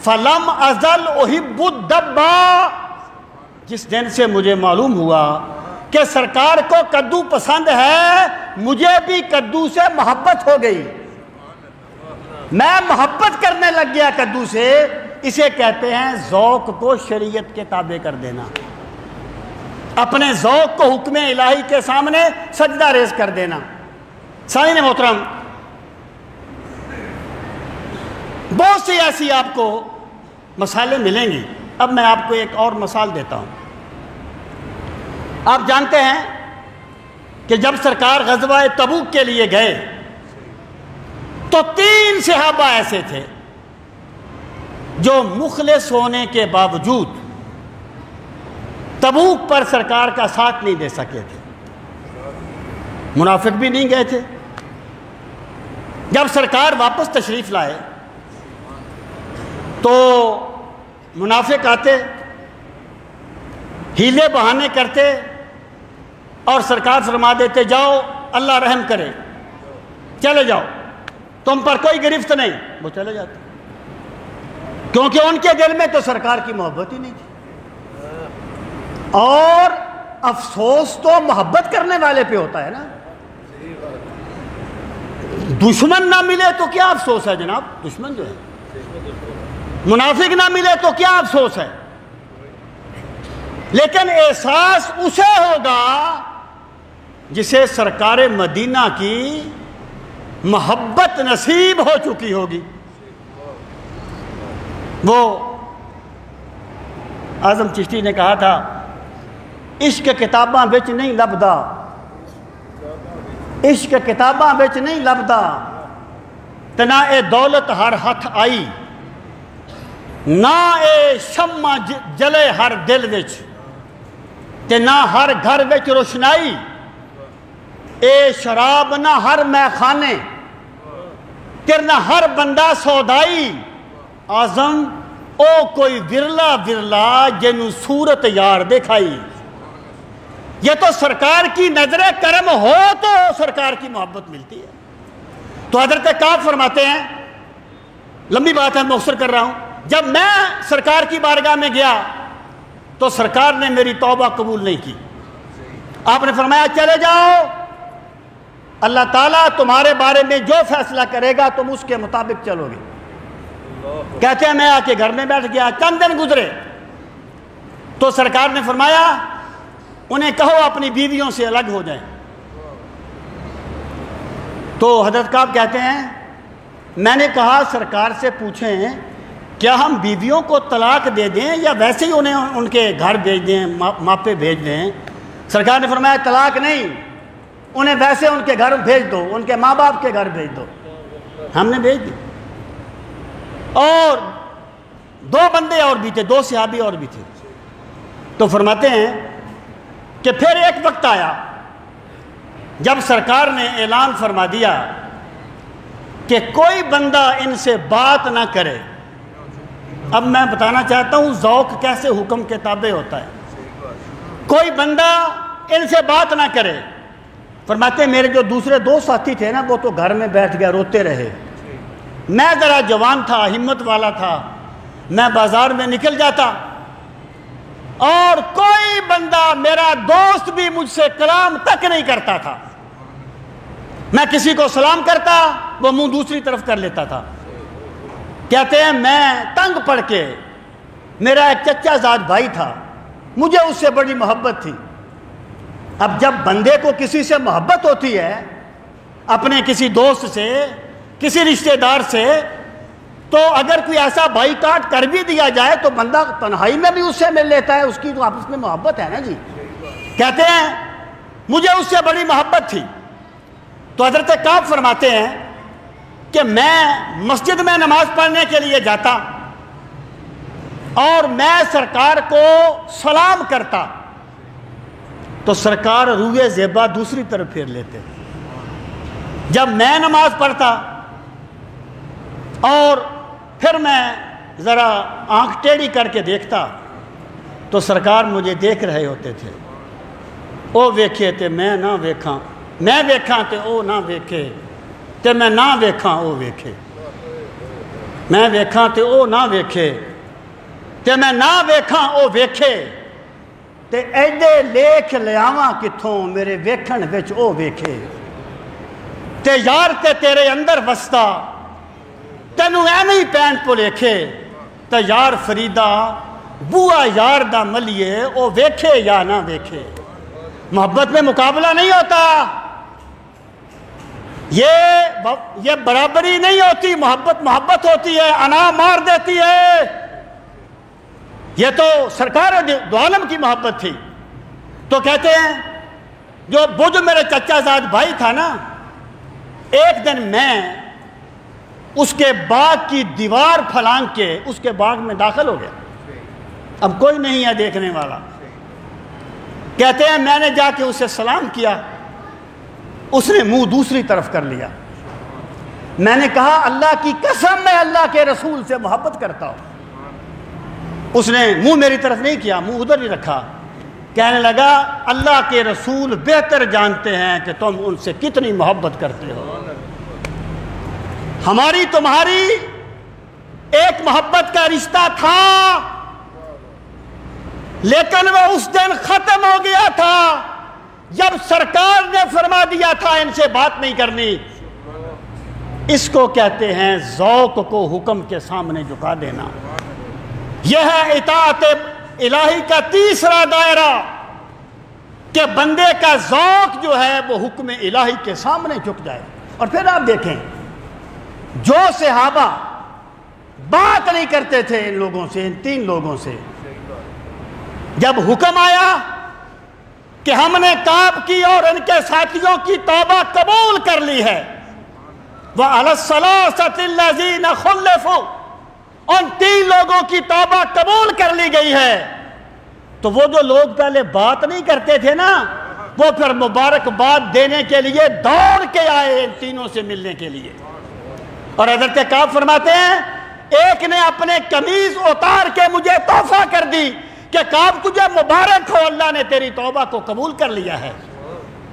فَلَمْ أَزَلْ أُحِبُّ الدَّبَّا، جس دن سے مجھے معلوم ہوا کہ سرکار کو کدو پسند ہے، مجھے بھی کدو سے محبت ہو گئی، میں محبت کرنے لگ گیا کدو سے۔ اسے کہتے ہیں ذوق کو شریعت کے تابع کر دینا، اپنے ذوق کو حکم الہی کے سامنے سجدہ ریز کر دینا۔ سامعین محترم، بہت سی ایسی آپ کو مثالیں ملیں گی۔ اب میں آپ کو ایک اور مثال دیتا ہوں۔ آپ جانتے ہیں کہ جب سرکار غزوہ تبوک کے لیے گئے تو 3 صحابہ ایسے تھے جو مخلص ہونے کے باوجود تبوک پر سرکار کا ساتھ نہیں دے سکے تھے، منافق بھی نہیں گئے تھے۔ جب سرکار واپس تشریف لائے تو منافق آتے، ہیلے بہانے کرتے اور سرکار فرما دیتے جاؤ اللہ رحم کرے، چلے جاؤ، تم پر کوئی گرفت نہیں، وہ چلے جاتے، کیونکہ ان کے دل میں تو سرکار کی محبت ہی نہیں تھی۔ اور افسوس تو محبت کرنے والے پہ ہوتا ہے نا، دشمن نہ ملے تو کیا افسوس ہے جناب، دشمن جو ہے، منافق نہ ملے تو کیا افسوس ہے، لیکن احساس اسے ہوگا جسے سرکار مدینہ کی محبت نصیب ہو چکی ہوگی۔ وہ اعظم چشتی نے کہا تھا عشق کتاباں بچ نہیں لبدا، عشق کتاباں بچ نہیں لبدا، تے نہ اے دولت ہر ہتھ آئی، نہ اے شمع جلے ہر دل وچ، تے نہ ہر گھر وچ روشنائی، اے شراب نہ ہر میخانے، تے نہ ہر بندہ سودائی، اعظم او کوئی ورلا ورلا جنوں صورت یار دکھائی۔ یہ تو سرکار کی نظر کرم ہو تو سرکار کی محبت ملتی ہے۔ تو حضرت کعب فرماتے ہیں، لمبی بات ہے مختصر کر رہا ہوں، جب میں سرکار کی بارگاہ میں گیا تو سرکار نے میری توبہ قبول نہیں کی۔ آپ نے فرمایا چلے جاؤ، اللہ تعالیٰ تمہارے بارے میں جو فیصلہ کرے گا تم اس کے مطابق چلو گے۔ کہتے ہیں میں آ کے گھر میں بیٹھ گیا، چند دن گزرے تو سرکار نے فرمایا انہیں کہو اپنی بیویوں سے الگ ہو جائیں۔ تو حضرت کعب کہتے ہیں میں نے کہا سرکار سے پوچھیں کیا ہم بیویوں کو طلاق دے دیں یا ویسے ہی انہیں ان کے گھر بھیج دیں، ماپے بھیج دیں؟ سرکار نے فرمایا طلاق نہیں، انہیں ویسے ان کے گھر بھیج دو، ان کے ماں باپ کے گھر بھیج دو۔ ہم نے بھیج دی، اور دو بندے اور بھی تھے، دو صحابی اور بھی تھے۔ تو فرماتے ہیں کہ پھر ایک وقت آیا جب سرکار نے اعلان فرما دیا کہ کوئی بندہ ان سے بات نہ کرے۔ اب میں بتانا چاہتا ہوں ذوق کیسے حکم کے تابع ہوتا ہے۔ کوئی بندہ ان سے بات نہ کرے۔ فرماتے ہیں میرے جو دوسرے دو ساتھی تھے نا وہ تو گھر میں بیٹھ گئے، روتے رہے۔ میں ذرا جوان تھا، ہمت والا تھا، میں بازار میں نکل جاتا اور کوئی بندہ میرا دوست بھی مجھ سے کلام تک نہیں کرتا تھا۔ میں کسی کو سلام کرتا وہ منہ دوسری طرف کر لیتا تھا۔ کہتے ہیں میں تنگ پڑ کے، میرا ایک چچا زاد بھائی تھا، مجھے اس سے بڑی محبت تھی۔ اب جب بندے کو کسی سے محبت ہوتی ہے، اپنے کسی دوست سے، کسی رشتہ دار سے، تو اگر کوئی ایسا بائی کاٹ کر بھی دیا جائے تو بندہ تنہائی میں بھی اس سے مل لیتا ہے، اس کی تو آپس میں محبت ہے نا جی۔ کہتے ہیں مجھے اس سے بڑی محبت تھی۔ تو حضرت کعب فرماتے ہیں کہ میں مسجد میں نماز پڑھنے کے لیے جاتا اور میں سرکار کو سلام کرتا تو سرکار روئے زیبا دوسری طرف پھیر لیتے۔ جب میں نماز پڑھتا اور پھر میں ذرا آنکھ ٹیڑھی کر کے دیکھتا تو سرکار مجھے دیکھ رہے ہوتے تھے۔ او ویکھے تے میں نہ ویکھاں، میں ویکھاں تے او نہ ویکھے، تے میں نہ ویکھاں او ویکھے، میں ویکھاں تے او نہ ویکھے، تے میں نہ ویکھاں او ویکھے، تے ایڈے لیکھ لیاواں کتھوں میرے ویکھن وچ او ویکھے، تے یار تے تیرے اندر وستا تینوں ایویں پین پلیکھے، تے یار فریدا بوا یار دا ملیے او ویکھے یا نہ ویکھے۔ محبت میں مقابلہ نہیں ہوتا، یہ برابری نہیں ہوتی، محبت محبت ہوتی ہے، انا مار دیتی ہے۔ یہ تو سرکار دو عالم کی محبت تھی۔ تو کہتے ہیں جو وہ جو میرے چچا زاد بھائی تھا نا، ایک دن میں اس کے باغ کی دیوار پھلانگ کے اس کے باغ میں داخل ہو گیا، اب کوئی نہیں ہے دیکھنے والا۔ کہتے ہیں میں نے جا کے اسے سلام کیا، اس نے منہ دوسری طرف کر لیا۔ میں نے کہا اللہ کی قسم میں اللہ کے رسول سے محبت کرتا ہوں۔ اس نے منہ میری طرف نہیں کیا، منہ ادھر ہی رکھا۔ کہنے لگا اللہ کے رسول بہتر جانتے ہیں کہ تم ان سے کتنی محبت کرتے ہو۔ ہماری تمہاری ایک محبت کا رشتہ تھا، لیکن وہ اس دن ختم ہو گیا تھا جب سرکار نے فرما دیا تھا ان سے بات نہیں کرنی۔ اس کو کہتے ہیں ذوق کو حکم کے سامنے جھکا دینا۔ یہ ہے اطاعت الہی کا تیسرا دائرہ کہ بندے کا ذوق جو ہے وہ حکم الہی کے سامنے جھک جائے۔ اور پھر آپ دیکھیں جو صحابہ بات نہیں کرتے تھے ان لوگوں سے، ان 3 لوگوں سے۔ جب حکم آیا کہ ہم نے کعب کی اور ان کے ساتھیوں کی توبہ قبول کر لی ہے، وَعَلَى الثَّلَاثَةِ الَّذِينَ خُلِّفُوا، ان 3 لوگوں کی توبہ قبول کر لی گئی ہے، تو وہ جو لوگ پہلے بات نہیں کرتے تھے نا، وہ پھر مبارکباد دینے کے لیے دوڑ کے آئے ان تینوں سے ملنے کے لیے۔ اور حضرت کعب فرماتے ہیں ایک نے اپنے قمیض اتار کے مجھے تحفہ کر دی کہ کعب تجھے مبارک ہو، اللہ نے تیری توبہ کو قبول کر لیا ہے۔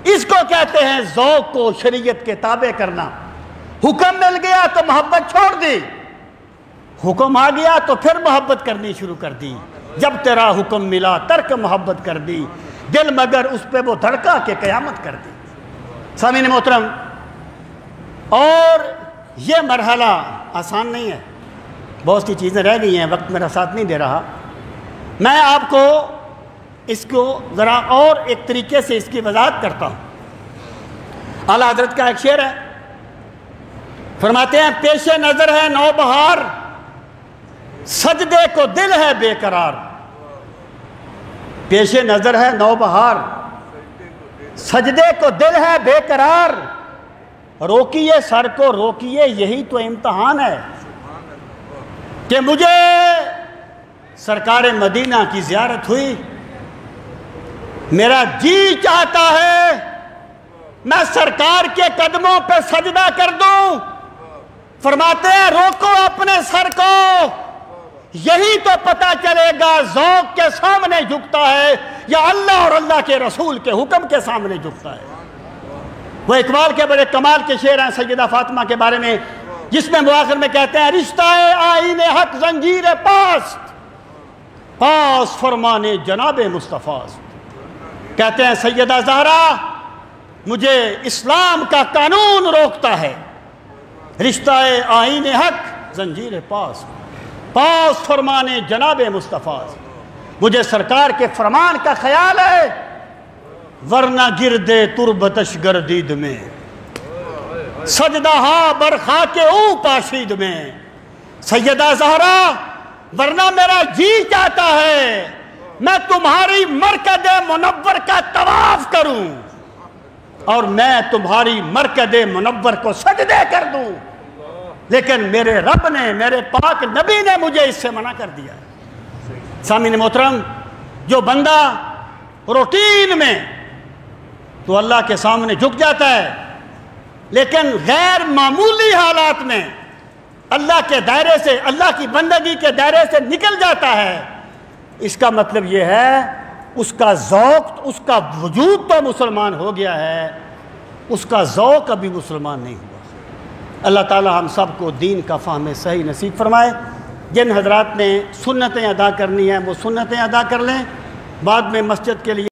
اس کو کہتے ہیں ذوق کو شریعت کے تابع کرنا۔ حکم مل گیا تو محبت چھوڑ دی، حکم آ گیا تو پھر محبت کرنی شروع کر دی۔ جب تیرا حکم ملا ترک محبت کر دی، دل مگر اس پہ وہ دھڑکا کے قیامت کر دی۔ سامعین محترم، اور یہ مرحلہ آسان نہیں ہے، بہت سی چیزیں رہ گئی ہیں، وقت میرا ساتھ نہیں دے رہا۔ میں آپ کو اس کو ذرا اور ایک طریقے سے اس کی وضاحت کرتا ہوں۔ اعلیٰ حضرت کا ایک شعر ہے، فرماتے ہیں پیش نظر ہے نوبہار، سجدے کو دل ہے بے قرار۔ پیش نظر ہے نوبہار، سجدے کو دل ہے بے قرار، روکیے سر کو روکیے یہی تو امتحان ہے کہ مجھے سرکار مدینہ کی زیارت ہوئی، میرا جی چاہتا ہے میں سرکار کے قدموں پہ سجدہ کر دوں۔ فرماتے ہیں روکو اپنے سر کو، یہی تو پتہ چلے گا ذوق کے سامنے جھکتا ہے یا اللہ اور اللہ کے رسول کے حکم کے سامنے جھکتا ہے۔ وہ اقبال کے بڑے کمال کے شعر ہیں سیدہ فاطمہ کے بارے میں، جس میں مؤخر میں کہتے ہیں رشتہ آئین حق زنجیر پاس، پاس فرمانے جناب مصطفیٰ۔ کہتے ہیں سیدہ زہرا مجھے اسلام کا قانون روکتا ہے، رشتہ آئین حق زنجیر پاس، پاس فرمانے جناب مصطفیٰ۔ مجھے سرکار کے فرمان کا خیال ہے، ورنہ گردے تربتش گردید میں، سجدہ ہاں برخاک او پاشید میں۔ سیدہ زہرا ورنہ میرا جی چاہتا ہے میں تمہاری مرکز منور کا طواف کروں اور میں تمہاری مرکز منور کو سجدے کر دوں، لیکن میرے رب نے، میرے پاک نبی نے مجھے اس سے منع کر دیا۔ سامعین محترم، جو بندہ روٹین میں تو اللہ کے سامنے جھک جاتا ہے، لیکن غیر معمولی حالات میں اللہ کے دائرے سے، اللہ کی بندگی کے دائرے سے نکل جاتا ہے، اس کا مطلب یہ ہے اس کا ذوق، اس کا وجود تو مسلمان ہو گیا ہے، اس کا ذوق ابھی مسلمان نہیں ہوا۔ اللہ تعالی ہم سب کو دین کا فہم صحیح نصیب فرمائے۔ جن حضرات نے سنتیں ادا کرنی ہیں وہ سنتیں ادا کر لیں، بعد میں مسجد کے لیے